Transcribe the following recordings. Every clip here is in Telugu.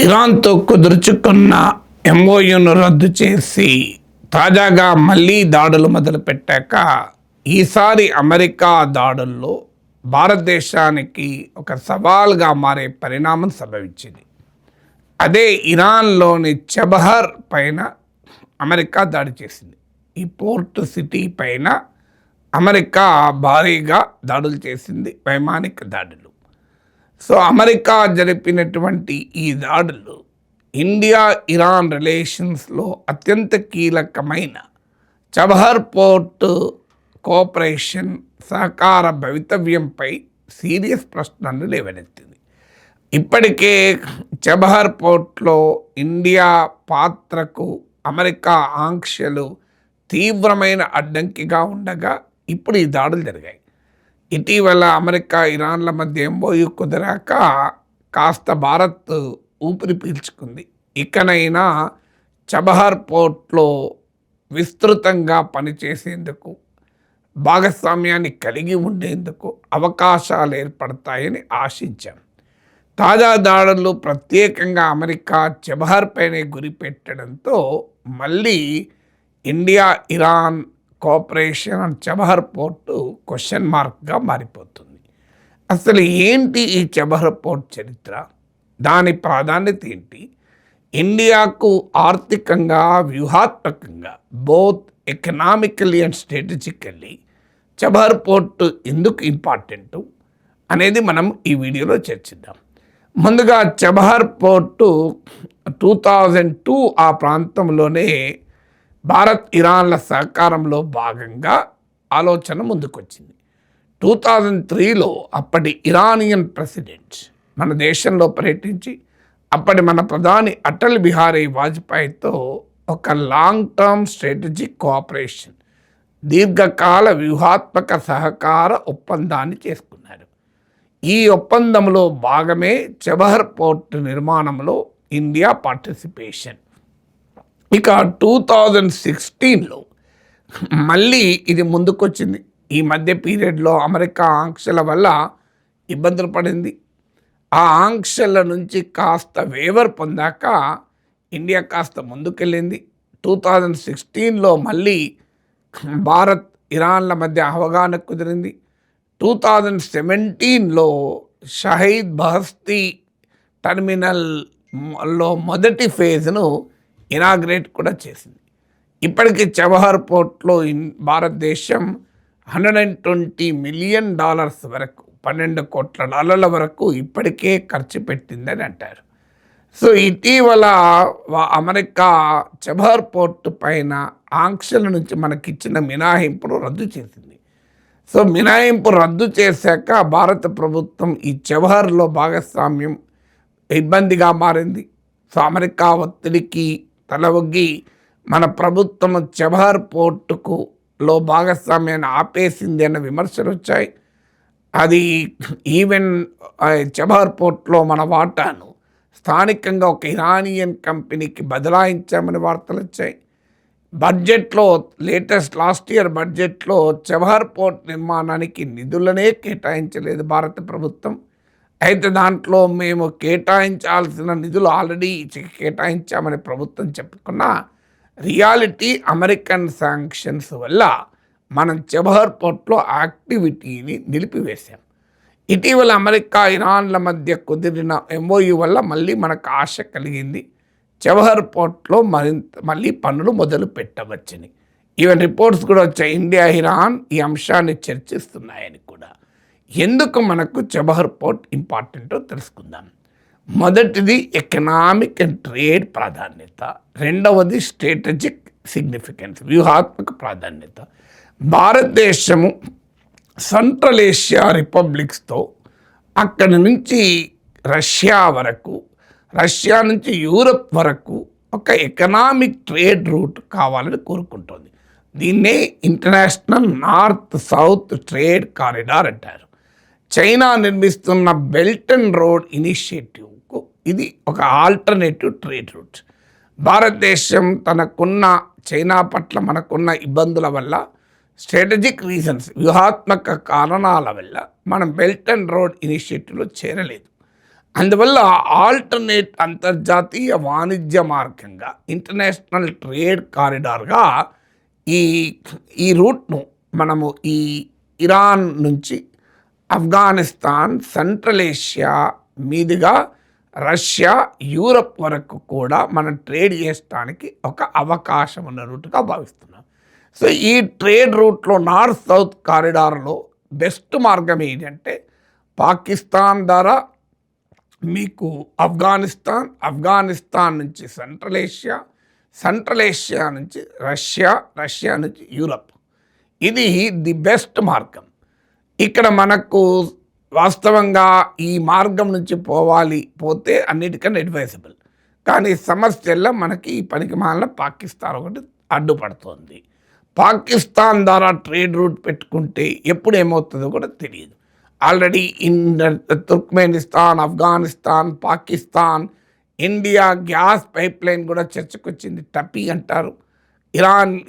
ఇరాన్తో కుదుర్చుకున్న ఎంఓయూను రద్దు చేసి తాజాగా మళ్ళీ దాడులు మొదలుపెట్టాక ఈసారి అమెరికా దాడుల్లో భారతదేశానికి ఒక సవాల్గా మారే పరిణామం సంభవించింది. అదే ఇరాన్లోని చబహర్ పైన అమెరికా దాడి చేసింది. ఈ పోర్ట్ సిటీ పైన అమెరికా భారీగా దాడులు చేసింది, వైమానిక దాడులు. సో అమెరికా జరిపినటువంటి ఈ దాడులు ఇండియా ఇరాన్ రిలేషన్స్లో అత్యంత కీలకమైన చబహర్ పోర్ట్ కోఆపరేషన్ సహకార భవితవ్యంపై సీరియస్ ప్రశ్నలు లేవనెత్తింది. ఇప్పటికే చబహర్ పోర్ట్లో ఇండియా పాత్రకు అమెరికా ఆంక్షలు తీవ్రమైన అడ్డంకిగా ఉండగా ఇప్పుడు ఈ దాడులు జరిగాయి. ఇటీవల అమెరికా ఇరాన్ల మధ్య ఎంఓయూ కుదిరాక కాస్త భారత్ ఊపిరి పీల్చుకుంది. ఇకనైనా చబహర్ పోర్ట్లో విస్తృతంగా పనిచేసేందుకు, భాగస్వామ్యాన్ని కలిగి ఉండేందుకు అవకాశాలు ఏర్పడతాయని ఆశించాం. తాజా దాడులు ప్రత్యేకంగా అమెరికా చబహర్ పైనే గురిపెట్టడంతో మళ్ళీ India Iran cooperation and Chabahar port question మార్క్గా మారిపోతుంది. అసలు ఏంటి ఈ చబహర్ పోర్ట్ చరిత్ర, దాని ప్రాధాన్యత ఏంటి, ఇండియాకు ఆర్థికంగా వ్యూహాత్మకంగా both economically and strategically Chabahar port ఎందుకు ఇంపార్టెంటు అనేది మనం ఈ వీడియోలో చర్చిద్దాం. ముందుగా చబహర్ పోర్టు 2002 ఆ ప్రాంతంలోనే భారత్ ఇరాన్ల సహకారంలో భాగంగా ఆలోచన ముందుకొచ్చింది. 2003లో అప్పటి ఇరానియన్ ప్రెసిడెంట్ మన దేశంలో పర్యటించి అప్పటి మన ప్రధాని అటల్ బిహారీ వాజ్పేయితో ఒక లాంగ్ టర్మ్ స్ట్రాటజిక్ కోఆపరేషన్, దీర్ఘకాల వ్యూహాత్మక సహకార ఒప్పందాన్ని చేసుకున్నారు. ఈ ఒప్పందంలో భాగమే చబహర్ పోర్ట్ నిర్మాణంలో ఇండియా పార్టిసిపేషన్. ఇక 2016లో మళ్ళీ ఇది ముందుకొచ్చింది. ఈ మధ్య పీరియడ్లో అమెరికా ఆంక్షల వల్ల ఇబ్బందులు పడింది. ఆ ఆంక్షల నుంచి కాస్త వేవర్ పొందాక ఇండియా కాస్త ముందుకెళ్ళింది. 2016లో మళ్ళీ భారత్ ఇరాన్ల మధ్య అవగాహన కుదిరింది. 2017లో షహీద్ బహస్తీ టర్మినల్లో మొదటి ఫేజ్ను ఇనాగ్రేట్ కూడా చేసింది. ఇప్పటికీ చబహర్ పోర్ట్లో భారతదేశం $120 మిలియన్ వరకు, $12 కోట్ల వరకు ఇప్పటికే ఖర్చు పెట్టిందని అంటారు. సో ఇటీవల అమెరికా చబహర్ పోర్టు పైన ఆంక్షల నుంచి మనకిచ్చిన మినహాయింపును రద్దు చేసింది. సో మినహాయింపు రద్దు చేశాక భారత ప్రభుత్వం ఈ చబహర్లో భాగస్వామ్యం ఇబ్బందిగా మారింది. సో అమెరికా ఒత్తిడికి తలవొగ్గి మన ప్రభుత్వం చబహర్ పోర్టులో భాగస్వామ్యాన్ని ఆపేసింది అన్న విమర్శలు వచ్చాయి. అది ఈవెన్ చబహర్ పోర్ట్లో మన వాటాను స్థానికంగా ఒక ఇరానియన్ కంపెనీకి బదలాయించామని వార్తలు వచ్చాయి. బడ్జెట్లో లాస్ట్ ఇయర్ బడ్జెట్లో చబహర్ పోర్ట్ నిర్మాణానికి నిధులనే కేటాయించలేదు భారత ప్రభుత్వం. అయితే దాంట్లో మేము కేటాయించాల్సిన నిధులు ఆల్రెడీ కేటాయించామని ప్రభుత్వం చెప్పుకున్న రియాలిటీ అమెరికన్ శాంక్షన్స్ వల్ల మనం చబహర్ పోర్ట్లో యాక్టివిటీని నిలిపివేశాం. ఇటీవల అమెరికా ఇరాన్ల మధ్య కుదిరిన ఎంఓయూ వల్ల మళ్ళీ మనకు ఆశ కలిగింది. చబహర్ పోర్ట్లో మళ్ళీ పనులు మొదలు పెట్టవచ్చని ఈవెన్ రిపోర్ట్స్ కూడా వచ్చాయి. ఇండియా ఇరాన్ ఈ అంశాన్ని చర్చిస్తున్నాయని కూడా. ఎందుకు మనకు చబహర్ పోర్ట్ ఇంపార్టెంటో తెలుసుకుందాం. మొదటిది ఎకనామిక్ అండ్ ట్రేడ్ ప్రాధాన్యత, రెండవది స్ట్రాటజిక్ సిగ్నిఫికెన్స్, వ్యూహాత్మక ప్రాధాన్యత. భారతదేశము సెంట్రల్ ఏషియా రిపబ్లిక్స్తో అక్కడి నుంచి రష్యా వరకు, రష్యా నుంచి యూరప్ వరకు ఒక ఎకనామిక్ ట్రేడ్ రూట్ కావాలని కోరుకుంటోంది. దీన్నే international north south trade corridor అంటారు. చైనా నిర్మిస్తున్న బెల్ట్ అండ్ రోడ్ ఇనిషియేటివ్కు ఇది ఒక ఆల్టర్నేటివ్ ట్రేడ్ రూట్. భారతదేశం తనకున్న చైనా పట్ల మనకున్న ఇబ్బందుల వల్ల, స్ట్రాటజిక్ రీజన్స్, వ్యూహాత్మక కారణాల వల్ల మనం బెల్ట్ అండ్ రోడ్ ఇనిషియేటివ్లో చేరలేదు. అందువల్ల ఆల్టర్నేట్ అంతర్జాతీయ వాణిజ్య మార్గంగా ఇంటర్నేషనల్ ట్రేడ్ కారిడార్గా ఈ ఈ రూట్ను మనము ఈ ఇరాన్ నుంచి ఆఫ్ఘనిస్తాన్, సెంట్రల్ ఏషియా మీదుగా రష్యా, యూరప్ వరకు కూడా మనం ట్రేడ్ చేయడానికి ఒక అవకాశం ఉన్న రూట్గా భావిస్తున్నాం. సో ఈ ట్రేడ్ రూట్లో నార్త్ సౌత్ కారిడార్లో బెస్ట్ మార్గం ఏంటంటే పాకిస్తాన్ ద్వారా మీకు ఆఫ్ఘనిస్తాన్, ఆఫ్ఘనిస్తాన్ నుంచి సెంట్రల్ ఏషియా నుంచి రష్యా, రష్యా నుంచి యూరప్. ఇది ది బెస్ట్ మార్గం. ఇక్కడ మనకు వాస్తవంగా ఈ మార్గం నుంచి పోతే అన్నిటికన్నా అడ్వైజబుల్. కానీ సమస్యల్లో మనకి ఈ పనికి మాలిన పాకిస్తాన్ ఒకటి అడ్డుపడుతోంది. పాకిస్తాన్ ద్వారా ట్రేడ్ రూట్ పెట్టుకుంటే ఎప్పుడు ఏమవుతుందో కూడా తెలియదు. Already Turkmenistan, Afghanistan, Pakistan, India gas pipe line కూడా చర్చకు వచ్చింది. టపీ అంటారు.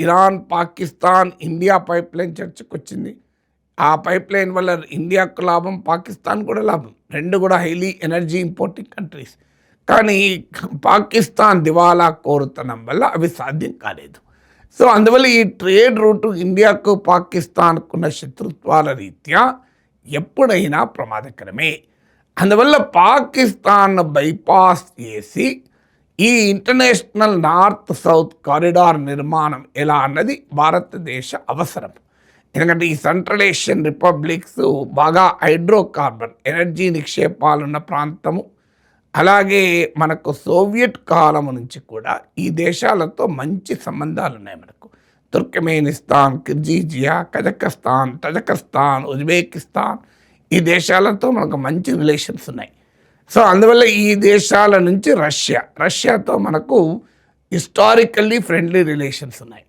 Iran, Pakistan, India pipe line చర్చకు వచ్చింది. ఆ పైప్ లైన్ వల్ల ఇండియాకు లాభం, పాకిస్తాన్ కూడా లాభం. రెండు కూడా హైలీ ఎనర్జీ ఇంపోర్టింగ్ కంట్రీస్. కానీ పాకిస్తాన్ దివాలా కోరుతనం వల్ల అవి సాధ్యం కాలేదు. సో అందువల్ల ఈ ట్రేడ్ రూటు ఇండియాకు పాకిస్తాన్కున్న శత్రుత్వాల రీత్యా ఎప్పుడైనా ప్రమాదకరమే. అందువల్ల పాకిస్తాన్ బైపాస్ చేసి ఈ ఇంటర్నేషనల్ నార్త్ సౌత్ కారిడార్ నిర్మాణం ఎలా అన్నది భారతదేశ అవసరం. ఎందుకంటే ఈ సెంట్రల్ ఏషియన్ రిపబ్లిక్స్ బాగా హైడ్రోకార్బన్ ఎనర్జీ నిక్షేపాలున్న ప్రాంతము. అలాగే మనకు సోవియట్ కాలం నుంచి కూడా ఈ దేశాలతో మంచి సంబంధాలు ఉన్నాయి. మనకు Turkmenistan, Kirghizia, Kazakhstan, Tajikistan, Uzbekistan, ఈ దేశాలతో మనకు మంచి రిలేషన్స్ ఉన్నాయి. సో అందువల్ల ఈ దేశాల నుంచి రష్యాతో మనకు హిస్టారికల్లీ ఫ్రెండ్లీ రిలేషన్స్ ఉన్నాయి.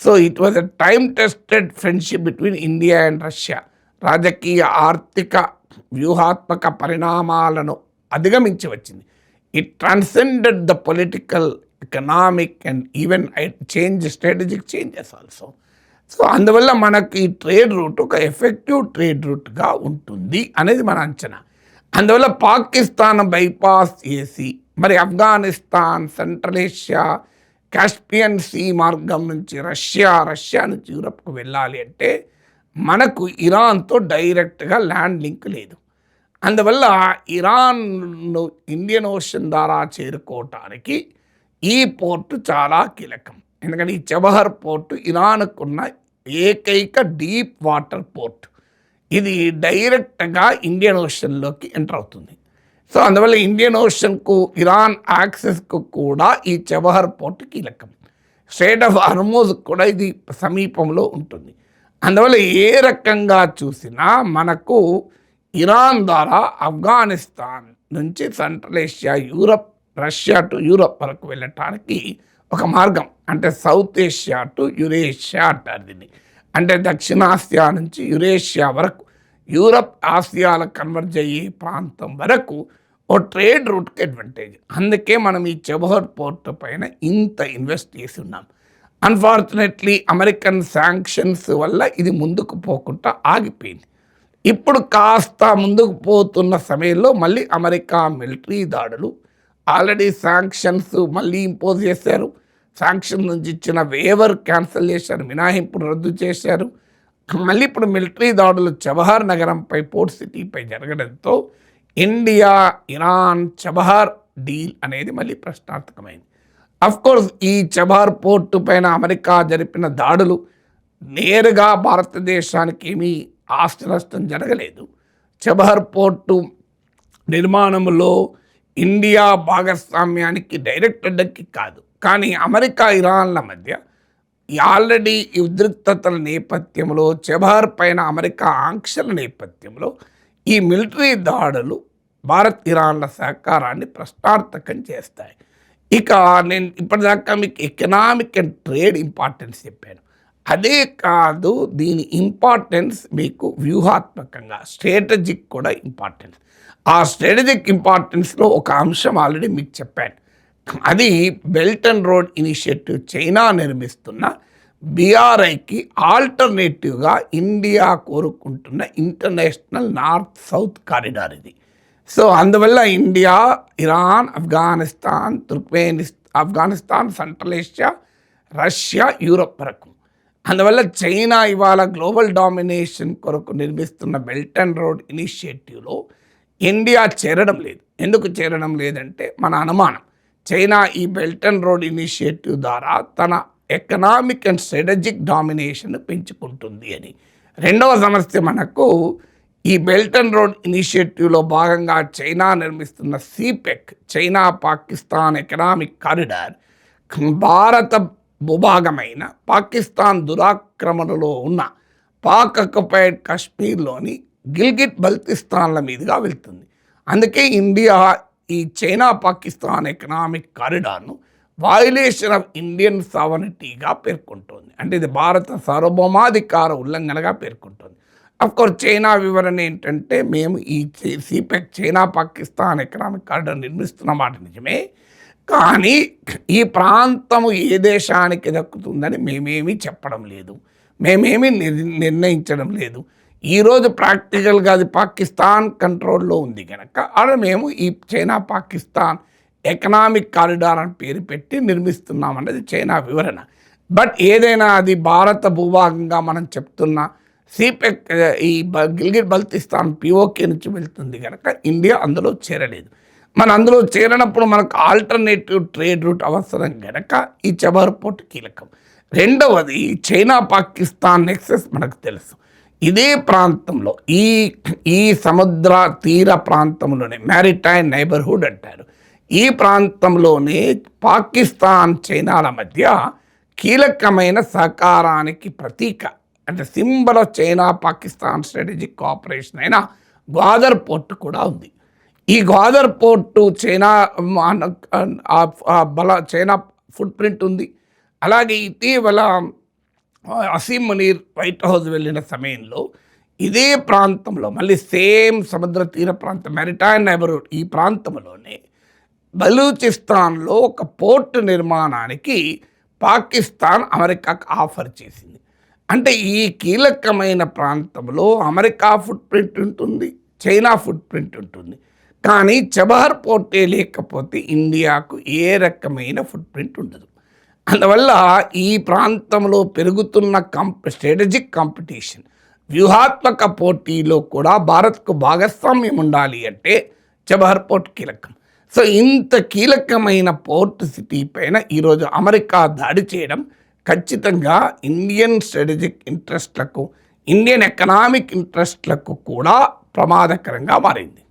So it was a time tested friendship between India and Russia. రాజకీయ, ఆర్థిక, వ్యూహాత్మక పరిణామాలను అధిగమించి వచ్చింది. It transcended the political, economic and even strategic changes also. So అందువల్ల మనకు ఈ ట్రేడ్ రూట్ ఒక ఎఫెక్టివ్ ట్రేడ్ రూట్గా ఉంటుంది అనేది మన అంచనా. అందువల్ల పాకిస్తాన్ బైపాస్ చేసి మరి Afghanistan, Central Asia, Caspian Sea మార్గం నుంచి రష్యా నుంచి యూరప్కు వెళ్ళాలి అంటే మనకు ఇరాన్తో డైరెక్ట్గా ల్యాండ్ లింక్ లేదు. అందువల్ల ఇరాన్ను ఇండియన్ ఓషన్ ద్వారా చేరుకోవటానికి ఈ పోర్టు చాలా కీలకం. ఎందుకంటే ఈ చబహర్ పోర్టు ఇరాన్కున్న ఏకైక డీప్ వాటర్ పోర్ట్. ఇది డైరెక్ట్గా ఇండియన్ ఓషన్లోకి ఎంటర్ అవుతుంది. సో అందువల్ల ఇండియన్ ఓషన్కు, ఇరాన్ యాక్సెస్కు కూడా ఈ చబహర్ పోర్టు కీలకం. స్ట్రెయిట్ ఆఫ్ హార్మూజ్ కూడా ఇది సమీపంలో ఉంటుంది. అందువల్ల ఏ రకంగా చూసినా మనకు ఇరాన్ ద్వారా ఆఫ్ఘనిస్తాన్ నుంచి central Asia, Europe, Russia to Europe వరకు వెళ్ళటానికి ఒక మార్గం. అంటే సౌత్ ఏషియా టు యురేషియా అంటారు దీన్ని. అంటే దక్షిణాసియా నుంచి యురేషియా వరకు, యూరప్, ఆసియాల కన్వర్జ్ అయ్యే ప్రాంతం వరకు ఓ ట్రేడ్ రూట్కి అడ్వాంటేజ్. అందుకే మనం ఈ చబహర్ పోర్ట్ పైన ఇంత ఇన్వెస్ట్ చేసి ఉన్నాం. అన్ఫార్చునేట్లీ అమెరికన్ శాంక్షన్స్ వల్ల ఇది ముందుకు పోకుండా ఆగిపోయింది. ఇప్పుడు కాస్త ముందుకు పోతున్న సమయంలో మళ్ళీ అమెరికా మిలిటరీ దాడులు, ఆల్రెడీ శాంక్షన్స్ మళ్ళీ ఇంపోజ్ చేశారు. శాంక్షన్ నుంచి ఇచ్చిన వేవర్ క్యాన్సిల్ చేశారు, మినహాయింపును రద్దు చేశారు. మళ్ళీ ఇప్పుడు మిలిటరీ దాడులు చబహార్ నగరంపై, పోర్ట్ సిటీపై జరగడంతో ఇండియా, ఇరాన్, చబహార్ డీల్ అనేది మళ్ళీ ప్రశ్నార్థకమైంది. అఫ్కోర్స్ ఈ చబహార్ పోర్టు పైన అమెరికా జరిపిన దాడులు నేరుగా భారతదేశానికి ఏమీ ఆస్తి నష్టం జరగలేదు. చబహర్ పోర్టు నిర్మాణంలో ఇండియా భాగస్వామ్యానికి డైరెక్ట్ అడ్డంకి కాదు. కానీ అమెరికా, ఇరాన్ల మధ్య ఆల్రెడీ ఈ ఉద్రిక్తతల నేపథ్యంలో, చబహర్ పైన అమెరికా ఆంక్షల నేపథ్యంలో ఈ మిలిటరీ దాడులు భారత్, ఇరాన్ల సహకారాన్ని ప్రశ్నార్థకం చేస్తాయి. ఇక నేను ఇప్పటిదాకా మీకు ఎకనామిక్ అండ్ ట్రేడ్ ఇంపార్టెన్స్ చెప్పాను. అదే కాదు, దీని ఇంపార్టెన్స్ మీకు వ్యూహాత్మకంగా, స్ట్రాటజిక్ కూడా ఇంపార్టెన్స్. ఆ స్ట్రాటజిక్ ఇంపార్టెన్స్లో ఒక అంశం ఆల్రెడీ మీకు చెప్పాను. అది belt and road initiative. China నిర్మిస్తున్న బీఆర్ఐకి ఆల్టర్నేటివ్గా ఇండియా కోరుకుంటున్న ఇంటర్నేషనల్ నార్త్ సౌత్ కారిడార్ ఇది. సో అందువల్ల India, Iran, Afghanistan, Central Asia, Russia, Europe వరకు. అందువల్ల చైనా ఇవాళ గ్లోబల్ డామినేషన్ కొరకు నిర్మిస్తున్న బెల్ట్ అండ్ రోడ్ ఇనిషియేటివ్లో ఇండియా చేరడం లేదు. ఎందుకు చేరడం లేదంటే మన అనుమానం చైనా ఈ బెల్ట్ అండ్ రోడ్ ఇనిషియేటివ్ ద్వారా తన ఎకనామిక్ అండ్ స్ట్రాటజిక్ డామినేషన్ పెంచుకుంటుంది అని. రెండవ సమస్య మనకు ఈ బెల్ట్ అండ్ రోడ్ ఇనిషియేటివ్లో భాగంగా చైనా నిర్మిస్తున్న సిపెక్, చైనా పాకిస్తాన్ ఎకనామిక్ కారిడార్, భారత భూభాగమైన పాకిస్తాన్ దురాక్రమణలో ఉన్న పాక్ ఆక్యుపైడ్ కాశ్మీర్లోని గిల్గిట్ బల్తిస్తాన్ల మీదుగా వెళ్తుంది. అందుకే ఇండియా ఈ చైనా పాకిస్తాన్ ఎకనామిక్ కారిడార్ను వయలేషన్ ఆఫ్ ఇండియన్ సావరిటీగా పేర్కొంటోంది. అంటే ఇది భారత సార్వభౌమాధికార ఉల్లంఘనగా పేర్కొంటోంది. అఫ్కోర్స్ చైనా వివరణ ఏంటంటే మేము ఈ సిపెక్ చైనా పాకిస్తాన్ ఎకనామిక్ కారిడార్ నిర్మిస్తున్న మాట నిజమే, కానీ ఈ ప్రాంతము ఏ దేశానికి దక్కుతుందని మేమేమీ చెప్పడం లేదు, మేమేమీ నిర్ణయించడం లేదు. ఈరోజు ప్రాక్టికల్గా అది పాకిస్తాన్ కంట్రోల్లో ఉంది కనుక అలా మేము ఈ చైనా పాకిస్తాన్ ఎకనామిక్ కారిడార్ అని పేరు పెట్టి నిర్మిస్తున్నామన్నది చైనా వివరణ. బట్ ఏదైనా అది భారత భూభాగంగా మనం చెప్తున్న సిపెక్ ఈ గిల్గిట్ బల్తిస్తాన్ పిఓకే నుంచి వెళ్తుంది కనుక ఇండియా అందులో చేరలేదు. మన అందులో చేరినప్పుడు మనకు ఆల్టర్నేటివ్ ట్రేడ్ రూట్ అవసరం కనుక ఈ చబహర్ పోర్ట్ కీలకం. రెండవది చైనా పాకిస్తాన్ నెక్సెస్ మనకు తెలుసు. ఇదే ప్రాంతంలో ఈ సముద్ర తీర ప్రాంతంలోనే మ్యారిటైమ్ నైబర్హుడ్ అంటారు. ఈ ప్రాంతంలోనే పాకిస్తాన్ చైనాల మధ్య కీలకమైన సహకారానికి ప్రతీక అంటే symbol of China Pakistan strategic cooperation అయిన గ్వాదర్ పోర్ట్ కూడా ఉంది. ఈ Gwadar port China China foot print ఉంది. అలాగే ఇటీవల అసీం మునీర్ వైట్ హౌస్ వెళ్ళిన సమయంలో ఇదే ప్రాంతంలో మళ్ళీ సేమ్ సముద్ర తీర ప్రాంతం మ్యారిటైమ్ నైబర్హుడ్ ఈ ప్రాంతంలోనే బలూచిస్తాన్లో ఒక పోర్టు నిర్మాణానికి పాకిస్తాన్ అమెరికాకు ఆఫర్ చేసింది. అంటే ఈ కీలకమైన ప్రాంతంలో అమెరికా ఫుట్ ప్రింట్ ఉంటుంది, చైనా ఫుట్ ప్రింట్ ఉంటుంది. కానీ చబహర్ పోర్టే లేకపోతే ఇండియాకు ఏ రకమైన ఫుట్ ప్రింట్ ఉండదు. అందువల్ల ఈ ప్రాంతంలో పెరుగుతున్న స్ట్రాటజిక్ కాంపిటీషన్, వ్యూహాత్మక పోటీలో కూడా భారత్కు భాగస్వామ్యం ఉండాలి అంటే చబహర్ పోర్ట్ కీలకం. సో ఇంత కీలకమైన పోర్ట్ సిటీ పైన ఈరోజు అమెరికా దాడి చేయడం ఖచ్చితంగా ఇండియన్ స్ట్రాటజిక్ ఇంట్రెస్ట్లకు, ఇండియన్ ఎకనామిక్ ఇంట్రెస్ట్లకు కూడా ప్రమాదకరంగా మారింది.